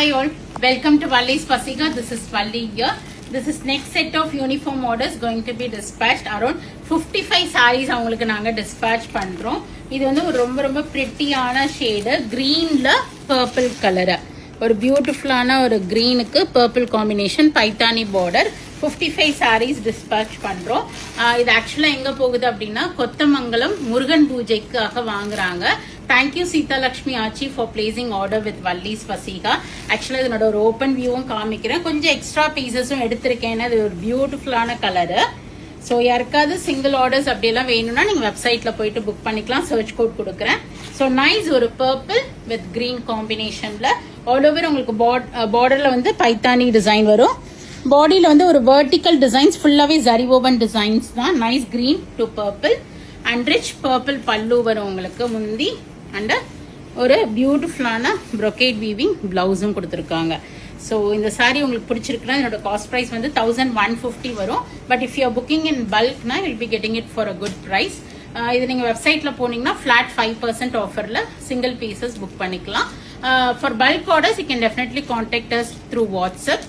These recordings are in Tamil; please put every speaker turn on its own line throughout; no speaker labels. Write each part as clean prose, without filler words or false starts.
Hi all, welcome to Valli's Pasika. This is Valli here. This is next set of uniform orders going to be dispatched. Around 55 sarees அவங்களுக்கு நாங்க dispatch பண்றோம். இது வந்து ஒரு ரொம்ப prettyயான shade, greenல purple color. ஒரு பியூட்டிஃபுல்லான ஒரு greenக்கு purple combination Paithani border. 55 sarees dispatch பண்றோம். இது ஆக்சுவலா எங்க போகுது அப்படின்னா கொத்தமங்கலம் முருகன் பூஜைக்காக வாங்குறாங்க. Thank you Sita Lakshmi Achi for placing order with Valli's Pasika. Actually இதனோட ஒரு ஓபன் வியூவும் காமிக்கிறேன். கொஞ்சம் எக்ஸ்ட்ரா பீசஸும் எடுத்திருக்கேன். இது ஒரு பியூட்டிஃபுல்லான கலர். ஸோ யாருக்காவது சிங்கிள் ஆர்டர்ஸ் அப்படியெல்லாம் வேணும்னா நீங்கள் வெப்சைட்டில் போயிட்டு புக் பண்ணிக்கலாம். சர்ச் கோட் கொடுக்குறேன். ஸோ நைஸ் ஒரு பர்பிள் வித் கிரீன் காம்பினேஷனில் ஆல் ஓவர் உங்களுக்கு பார்டரில் வந்து பைத்தானி டிசைன் வரும். பாடியில் வந்து ஒரு வெர்டிக்கல் டிசைன்ஸ் ஃபுல்லாகவே ஜரி ஓவன் டிசைன்ஸ் தான். Nice green to purple and rich purple பல்லு வரும் உங்களுக்கு முந்தி. அண்ட் ஒரு பியூட்டிஃபுல்லான ப்ரொக்கேட் வீவிங் பிளவுஸும் கொடுத்துருக்காங்க. ஸோ இந்த சாரீ உங்களுக்கு பிடிச்சிருக்குன்னா என்னோட காஸ்ட் ப்ரைஸ் வந்து 1150 வரும். But if you are booking in பல்க்னா will be getting it for a good price. இது நீங்கள் வெப்சைட்டில் போனீங்கன்னா ஃப்ளாட் 5% ஆஃபரில் சிங்கிள் பீசஸ் புக் பண்ணிக்கலாம். For bulk orders you can definitely contact us through WhatsApp.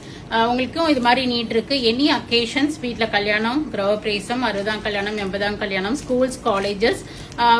உங்களுக்கும் இது மாதிரி நீட் இருக்கு. எனி அக்கேஷன்ஸ், வீட்டில் கல்யாணம், கிரகப்பிரவேசம், 60ஆம் கல்யாணம், 80ஆம் கல்யாணம், ஸ்கூல்ஸ், காலேஜஸ்,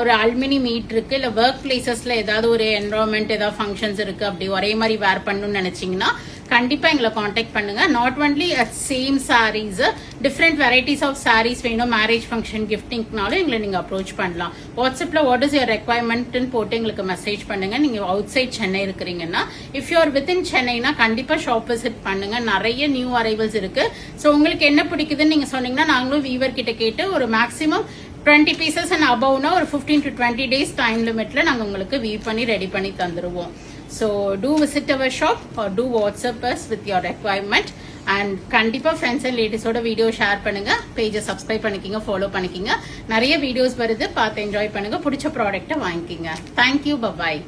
ஒரு அல்மினி மீட் இருக்கு, இல்லை ஒர்க் பிளேசஸ்ல ஏதாவது ஒரு என்வரான்மெண்ட் ஏதாவது ஃபங்க்ஷன்ஸ் இருக்கு, அப்படி ஒரே மாதிரி வேர் பண்ணணும்னு நினைச்சீங்கன்னா கண்டிப்பா எங்களை காண்டாக்ட் பண்ணுங்க. Not only same saris, different varieties of saris வேணும், மேரேஜ் ஃபங்க்ஷன், கிஃப்டிங்னாலும் எங்களை நீங்க அப்ரோச் பண்ணலாம். வாட்ஸ்அப்ல வாட் இஸ் யுவர் ரெக்வயர்மெண்ட்னு போட்டு எங்களுக்கு மெசேஜ் பண்ணுங்க. நீங்க அவுட் சைட் சென்னை இருக்கிறீங்கன்னா, இஃப் யூ ஆர் வித்தின் சென்னைனா கண்டிப்பா ஷாப் விசிட் பண்ணுங்க. நிறைய நியூ அரைவல்ஸ் இருக்கு. ஸோ உங்களுக்கு என்ன பிடிக்குதுன்னு நீங்க சொன்னீங்கன்னா நாங்களும் வீவர் கிட்ட கேட்டு ஒரு மேக்ஸிமம் 20 pieces and above ஒரு 15 to 20 days டைம் லிமிட்ல நாங்கள் உங்களுக்கு வீவ் பண்ணி ரெடி பண்ணி தந்துருவோம். So to visit our shop or to WhatsApp us with your requirement. And கண்டிப்பாக ஃப்ரெண்ட்ஸ் அண்ட் லேடிஸோட வீடியோ ஷேர் பண்ணுங்க, பேஜை சப்ஸ்கிரைப் பண்ணிக்கிங்க, ஃபாலோ பண்ணிக்கிங்க. நிறைய வீடியோஸ் வருது, பார்த்து என்ஜாய் பண்ணுங்க, பிடிச்ச ப்ராடக்ட்டை வாங்கிக்கிங்க. Thank you, bye bye.